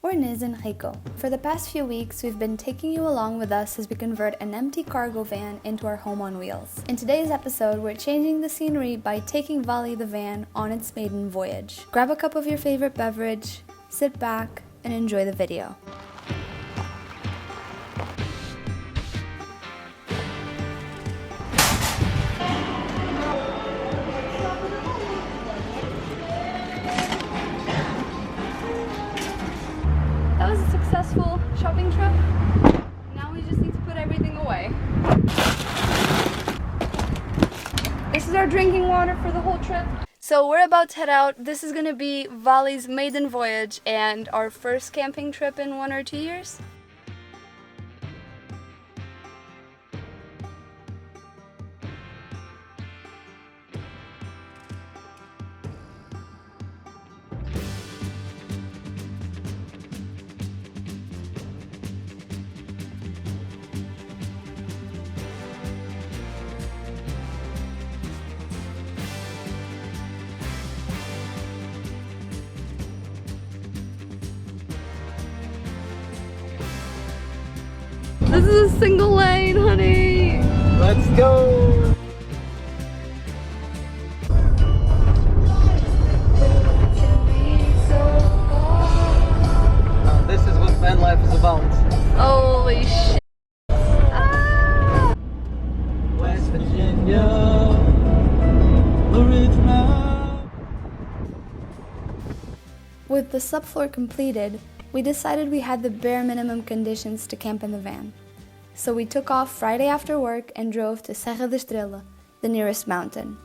We're Nes and Rico. For the past few weeks, we've been taking you along with us as we convert an empty cargo van into our home on wheels. In today's episode, we're changing the scenery by taking Vali the van on its maiden voyage. Grab a cup of your favorite beverage, sit back, and enjoy the video. That was a successful shopping trip. Now we just need to put everything away. This is our drinking water for the whole trip. So we're about to head out. This is gonna be Vali's maiden voyage and our first camping trip in 1 or 2 years. This is a single lane, honey! Let's go! Now this is what van life is about. Holy shit! Ah! West Virginia, original. With the subfloor completed, we decided we had the bare minimum conditions to camp in the van. So we took off Friday after work and drove to Serra de Estrela, the nearest mountain.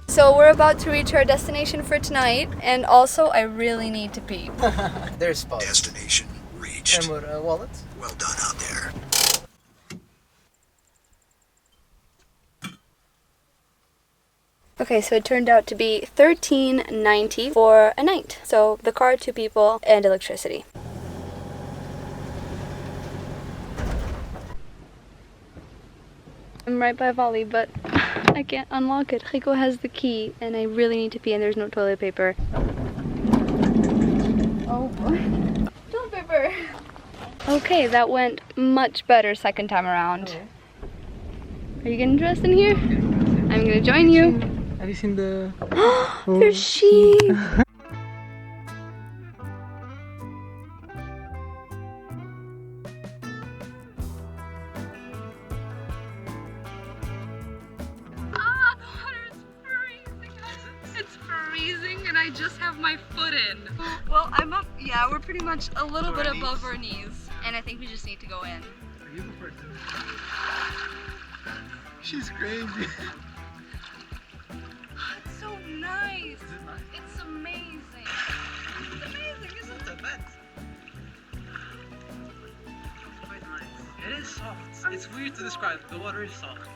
So we're about to reach our destination for tonight, and also I really need to pee. There's spot. Destination reached. And with wallets. Well done out there. Okay, so it turned out to be $13.90 for a night. So the car, 2 people, and electricity. I'm right by Vali, but I can't unlock it. Rico has the key, and I really need to pee, and there's no toilet paper. Oh boy. Toilet paper! Okay, that went much better second time around. Okay. Are you getting dressed in here? I'm gonna join you. Have you seen the... There's sheep! Ah, the water is freezing! It's freezing and I just have my foot in. Well, I'm up, yeah, we're pretty much a little bit above our knees. And I think we just need to go in. Are you the person? She's crazy. It's so nice! Is it nice? It's amazing! It's amazing, isn't it? It's quite nice. It is soft. It's weird to describe. The water is soft.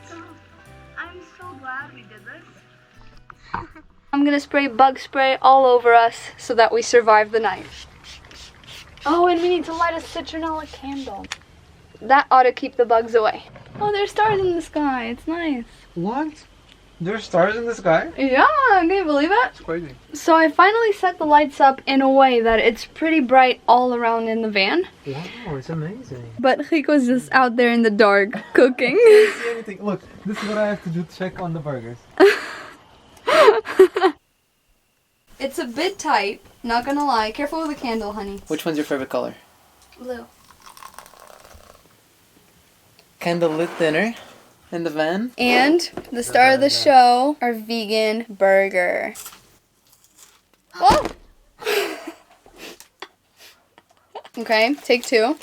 I'm so glad we did this. I'm gonna spray bug spray all over us so that we survive the night. Oh, and we need to light a citronella candle. That ought to keep the bugs away. Oh, there's stars in the sky. It's nice. What? There's stars in the sky? Yeah, can you believe it? It's crazy. So I finally set the lights up in a way that it's pretty bright all around in the van. Wow, it's amazing. But Rico's just out there in the dark cooking. I see anything. Look, this is what I have to do to check on the burgers. It's a bit tight, not gonna lie. Careful with the candle, honey. Which one's your favorite color? Blue. Candle lit dinner in the van. And the star of the show, our vegan burger. Oh! Okay, take 2.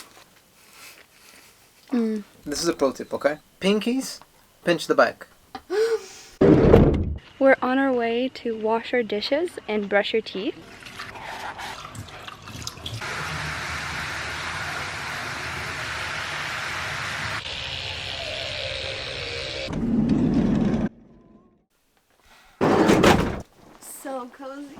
This is a pro tip, okay? Pinkies, pinch the back. We're on our way to wash our dishes and brush your teeth. So cozy.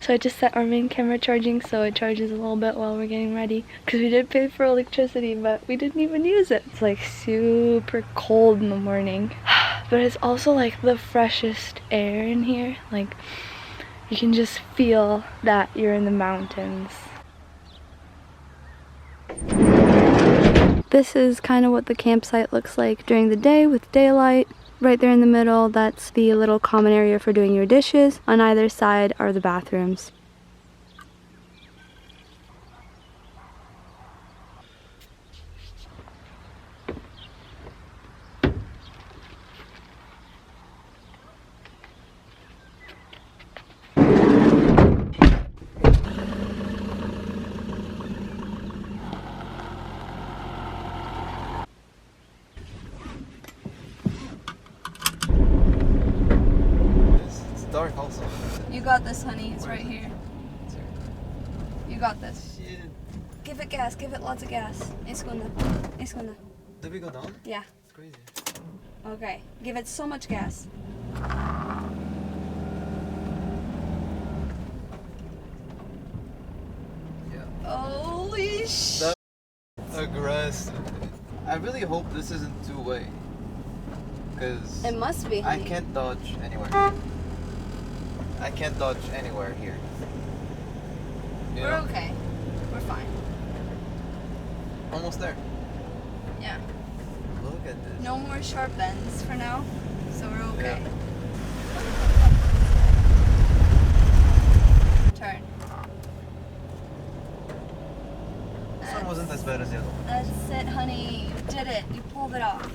So I just set our main camera charging so it charges a little bit while we're getting ready. Because we did pay for electricity, but we didn't even use it. It's like super cold in the morning. But it's also like the freshest air in here. Like you can just feel that you're in the mountains. This is kind of what the campsite looks like during the day with daylight. Right there in the middle, that's the little common area for doing your dishes. On either side are the bathrooms. Dark also. You got this, honey. It's right here. You got this. Shit. Give it gas. Give it lots of gas. Esconda. Esconda. Did we go down? Yeah. It's crazy. Okay. Give it so much gas. Yeah. Holy sh! Aggressive. I really hope this isn't two-way. Because It must be, I honey. can't dodge anywhere. I can't dodge anywhere here. You We're know? okay. We're fine. Almost there. Yeah. Look at this. No more sharp bends for now, so we're okay. Turn. This one wasn't as bad as the other one. That's it, honey. You did it. You pulled it off.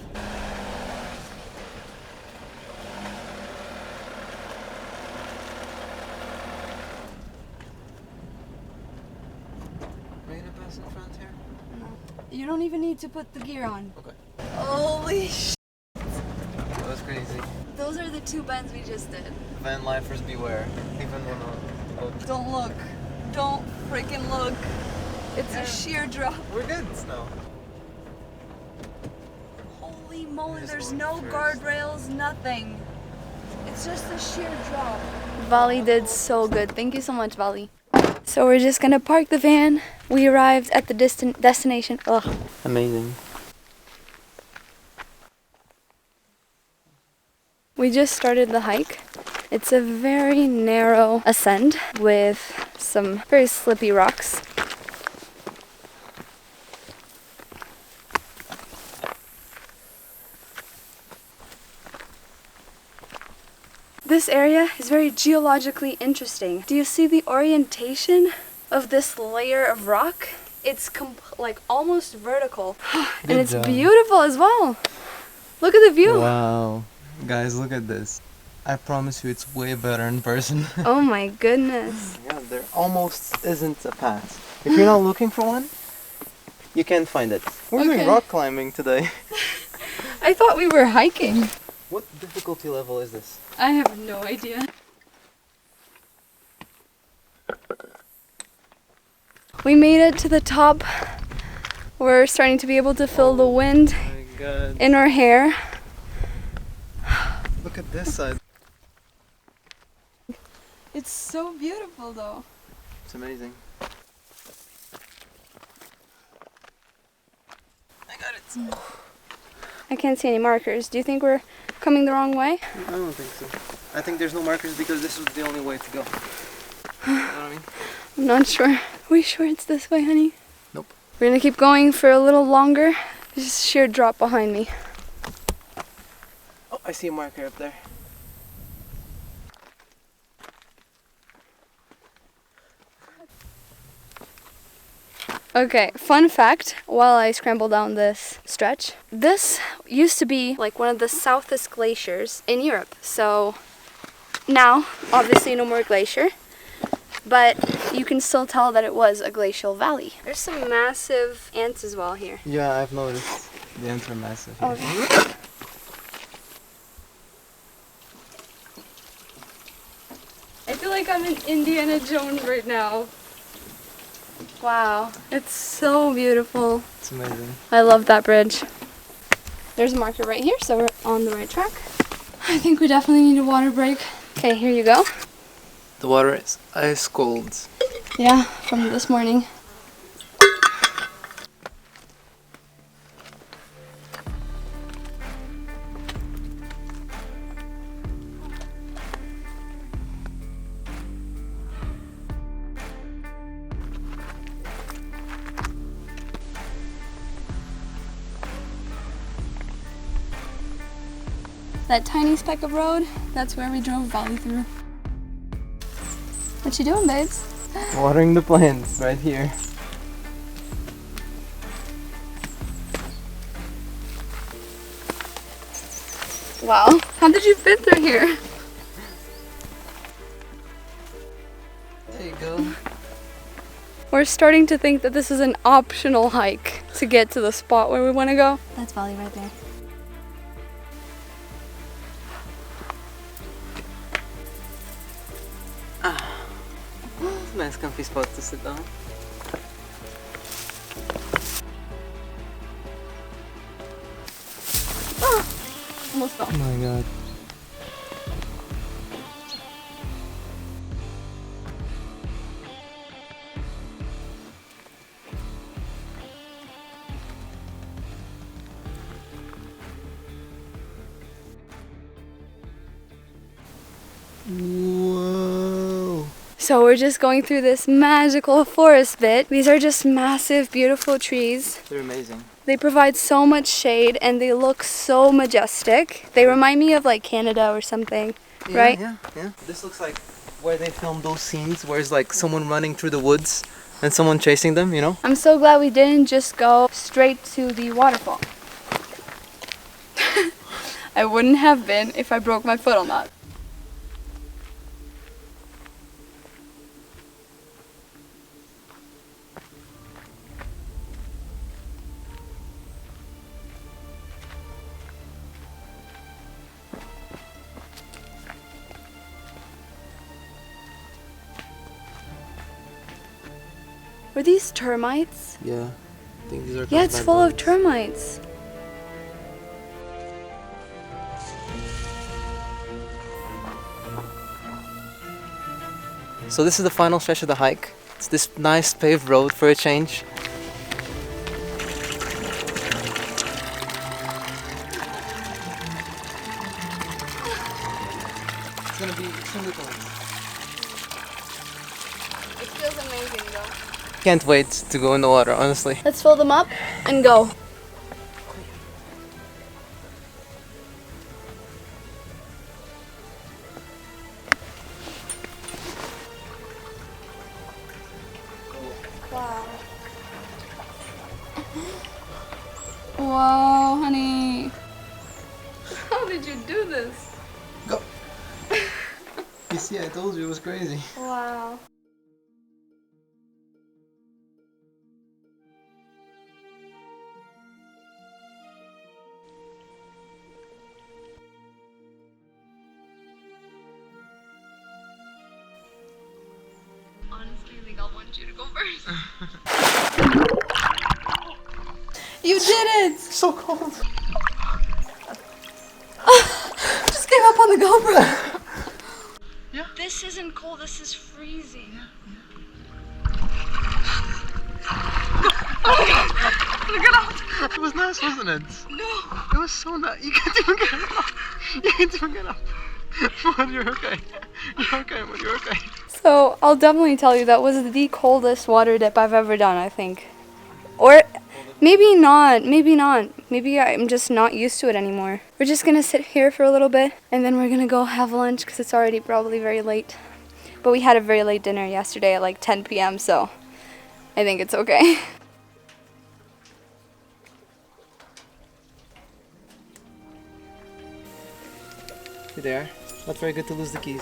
Made it past in front here? You don't even need to put the gear on. Okay. Holy sh! That was crazy. Those are the two bends we just did. Van lifers beware. Even when Don't look. Don't freaking look. It's a sheer drop. we're good now. Holy moly, Just there's going no first. guardrails, nothing. It's just a sheer drop. Vali did so good. Thank you so much, Vali. So we're just gonna park the van. We arrived at the distant destination. Ugh. Amazing. We just started the hike. It's a very narrow ascent with some very slippy rocks. This area is very geologically interesting. Do you see the orientation of this layer of rock? It's like almost vertical. And Good it's job. beautiful as well. Look at the view. Wow. Guys, look at this. I promise you it's way better in person. Oh my goodness. Yeah, there almost isn't a path. If you're not looking for one, you can't find it. We're Okay. doing rock climbing today. I thought we were hiking. What difficulty level is this? I have no idea. We made it to the top. We're starting to be able to feel the wind Oh my god. in our hair. Look at this side. It's so beautiful though. It's amazing. I got it. I can't see any markers. Do you think we're coming the wrong way? I don't think so. I think there's no markers because this was the only way to go. You know what I mean? I'm not sure. Are we sure it's this way, honey? Nope. We're gonna keep going for a little longer. There's a sheer drop behind me. Oh, I see a marker up there. Okay, fun fact, while I scramble down this stretch, this used to be like one of the southest glaciers in Europe. So now, obviously no more glacier, but you can still tell that it was a glacial valley. There's some massive ants as well here. Yeah, I've noticed. The ants are massive. Okay. I feel like I'm in Indiana Jones right now. Wow, it's so beautiful. It's amazing. I love that bridge. There's a marker right here, so we're on the right track. I think we definitely need a water break. Okay, here you go. The water is ice cold. Yeah, from this morning. That tiny speck of road, that's where we drove Vali through. What you doing, babes? Watering the plants right here. Wow, how did you fit through here? There you go. We're starting to think that this is an optional hike to get to the spot where we want to go. That's Vali right there. It's a nice comfy spot to sit down. Almost fell. Oh my god. Whoa. So we're just going through this magical forest bit. These are just massive, beautiful trees. They're amazing. They provide so much shade and they look so majestic. They remind me of like Canada or something, right? Yeah. This looks like where they filmed those scenes where it's like someone running through the woods and someone chasing them, you know? I'm so glad we didn't just go straight to the waterfall. I wouldn't have been if I broke my foot on that. Were these termites? Yeah. I think these are Yeah, it's full of termites. So this is the final stretch of the hike. It's this nice paved road for a change. It's gonna be extremely cold. It feels amazing though. Can't wait to go in the water, honestly. Let's fill them up and go. Wow. Whoa, honey. How did you do this? Go! You see, I told you it was crazy. Wow. Honestly, I think I'll want you to go first. You did it! So cold. Just gave up on the GoPro. Yeah. This isn't cold, this is freezing. Get out! It was nice, wasn't it? No. It was so nice. You can't even get up. You can't even get up. But you're okay. You're okay, but you're okay. So, I'll definitely tell you that was the coldest water dip I've ever done, I think. Or maybe not, maybe not. Maybe I'm just not used to it anymore. We're just gonna sit here for a little bit and then we're gonna go have lunch because it's already probably very late. But we had a very late dinner yesterday at like 10 p.m. so I think it's okay. You there? Not very good to lose the keys.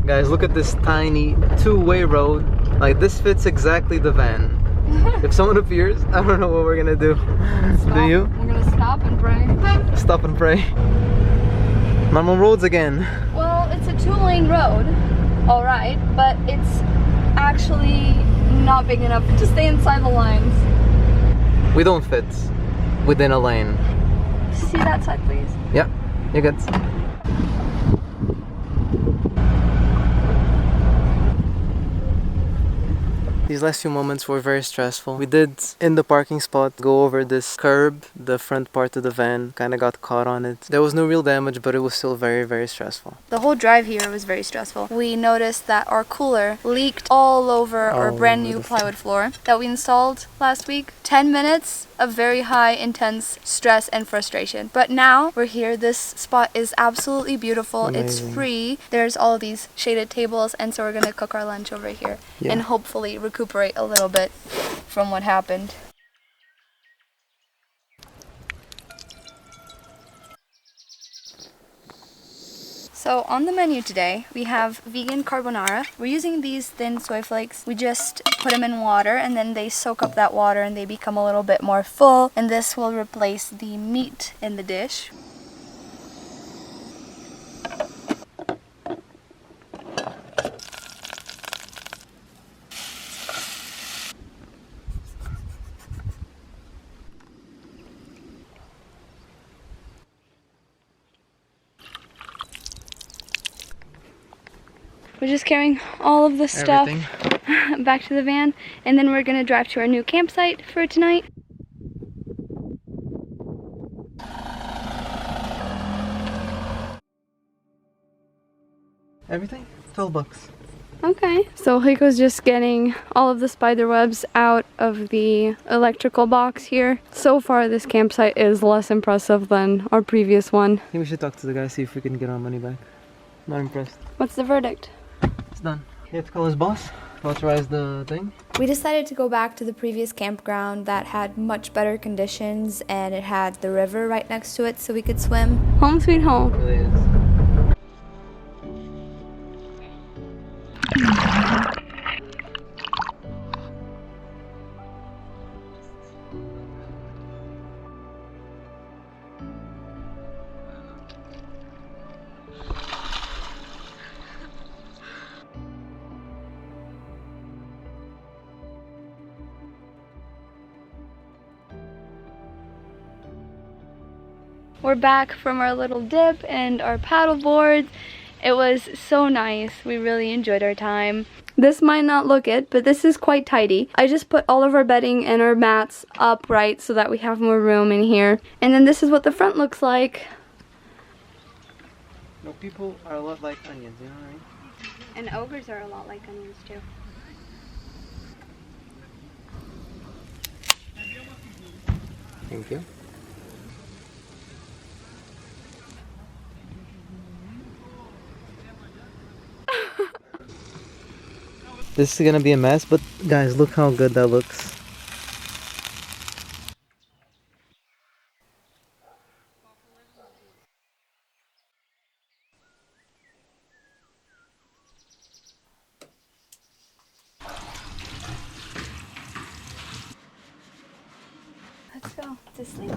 Guys, look at this tiny two-way road. Like, this fits exactly the van. If someone appears, I don't know what we're gonna do. Do you? We're gonna stop and pray. Stop and pray. Normal roads again. Well, it's a 2-lane road, alright, but it's actually not big enough to stay inside the lines. We don't fit within a lane. See that side, please. Yeah, you're good. These last few moments were very stressful. We did, in the parking spot, go over this curb, the front part of the van, kind of got caught on it. There was no real damage, but it was still very, very stressful. The whole drive here was very stressful. We noticed that our cooler leaked all over our brand new plywood floor that we installed last week. 10 minutes of very high, intense stress and frustration. But now we're here. This spot is absolutely beautiful. Amazing. It's free. There's all these shaded tables, and so we're gonna cook our lunch over here and hopefully recuperate a little bit from what happened. So on the menu today, we have vegan carbonara. We're using these thin soy flakes. We just put them in water and then they soak up that water and they become a little bit more full. And this will replace the meat in the dish. We're just carrying all of the stuff back to the van, and then we're gonna drive to our new campsite for tonight. Everything? $12. Okay. So Rico's just getting all of the spider webs out of the electrical box here. So far this campsite is less impressive than our previous one. I think we should talk to the guy, see if we can get our money back. Not impressed. What's the verdict? It's done. You have to call his boss to authorize the thing. We decided to go back to the previous campground that had much better conditions and it had the river right next to it so we could swim. Home sweet home. It really is. We're back from our little dip and our paddle boards. It was so nice. We really enjoyed our time. This might not look it, but this is quite tidy. I just put all of our bedding and our mats upright so that we have more room in here. And then this is what the front looks like. No, people are a lot like onions, you know what I mean? And ogres are a lot like onions too. Thank you. This is gonna be a mess, but guys, look how good that looks. Let's go to sleep.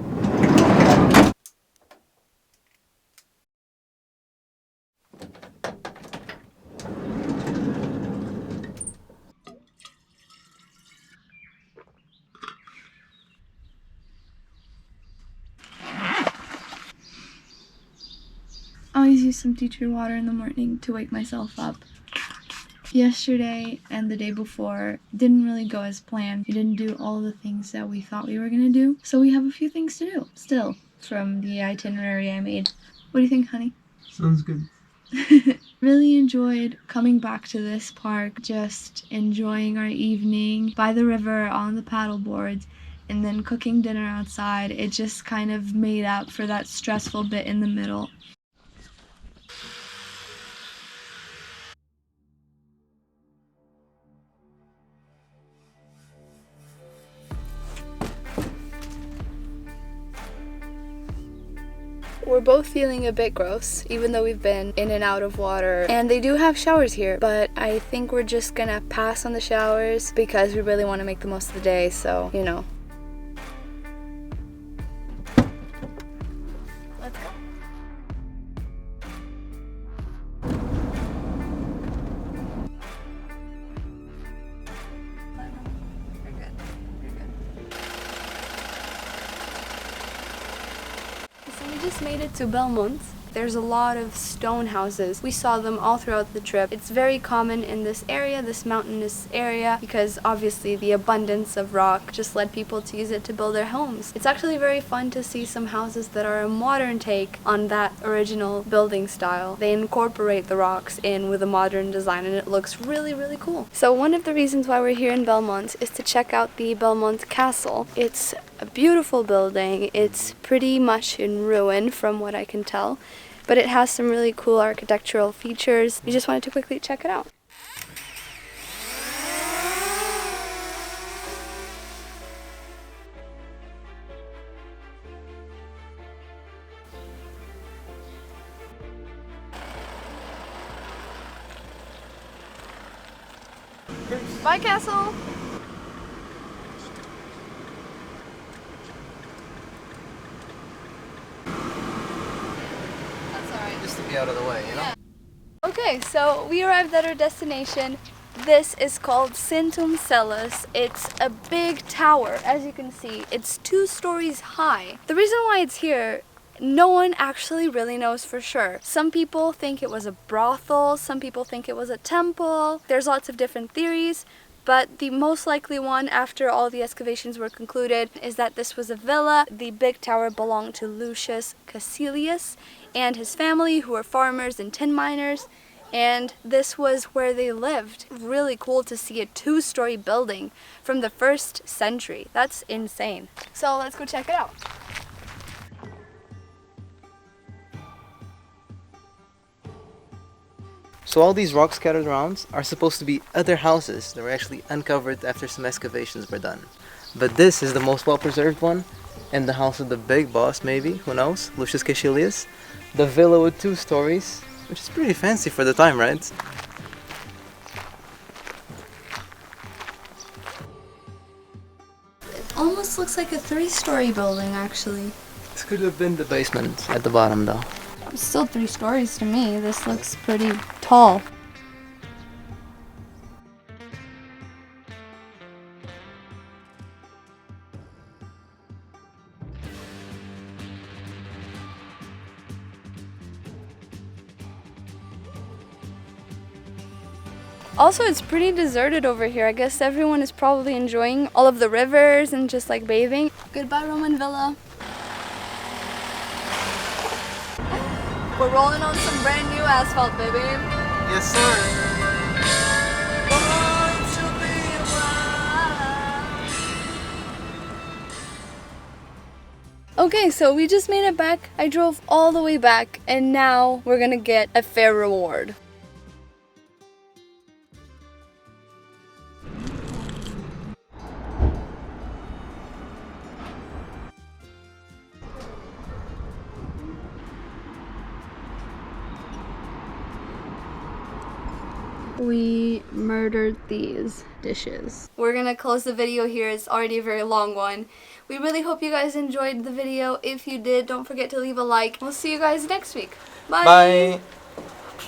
I always use some tea tree water in the morning to wake myself up. Yesterday and the day before didn't really go as planned. We didn't do all the things that we thought we were gonna do. So we have a few things to do still from the itinerary I made. What do you think, honey? Sounds good. Really enjoyed coming back to this park, just enjoying our evening by the river on the paddle boards and then cooking dinner outside. It just kind of made up for that stressful bit in the middle. We're both feeling a bit gross, even though we've been in and out of water. And they do have showers here, but I think we're just gonna pass on the showers because we really want to make the most of the day, so, you know. Let's go. You're good. You're good. just made it to Belmonte. There's a lot of stone houses. We saw them all throughout the trip. It's very common in this area, this mountainous area, because obviously the abundance of rock just led people to use it to build their homes. It's actually very fun to see some houses that are a modern take on that original building style. They incorporate the rocks in with a modern design and it looks really, really cool. So one of the reasons why we're here in Belmonte is to check out the Belmonte Castle. It's a beautiful building. It's pretty much in ruin from what I can tell, but it has some really cool architectural features. We just wanted to quickly check it out. Bye, castle! Just to be out of the way, you know? Okay, so we arrived at our destination. This is called Centum Cellas. It's a big tower, as you can see. It's 2 stories high. The reason why it's here, no one actually really knows for sure. Some people think it was a brothel, some people think it was a temple. There's lots of different theories, but the most likely one after all the excavations were concluded is that this was a villa. The big tower belonged to Lucius Caecilius and his family, who were farmers and tin miners, and this was where they lived. Really cool to see a 2-story building from the 1st century. That's insane. So let's go check it out. So all these rocks scattered around are supposed to be other houses that were actually uncovered after some excavations were done. But this is the most well-preserved one, and the house of the big boss, maybe, who knows, Lucius Caecilius. The villa with 2 stories, which is pretty fancy for the time, right? It almost looks like a 3-story building, actually. This could have been the basement at the bottom, though. It's still 3 stories to me. This looks pretty tall. Also, it's pretty deserted over here. I guess everyone is probably enjoying all of the rivers and just like bathing. Goodbye, Roman Villa. We're rolling on some brand new asphalt, baby. Yes, sir. Okay, so we just made it back. I drove all the way back, and now we're gonna get a fair reward. We murdered these dishes. We're gonna close the video here. It's already a very long one. We really hope you guys enjoyed the video. If you did, don't forget to leave a like. We'll see you guys next week. Bye! Bye.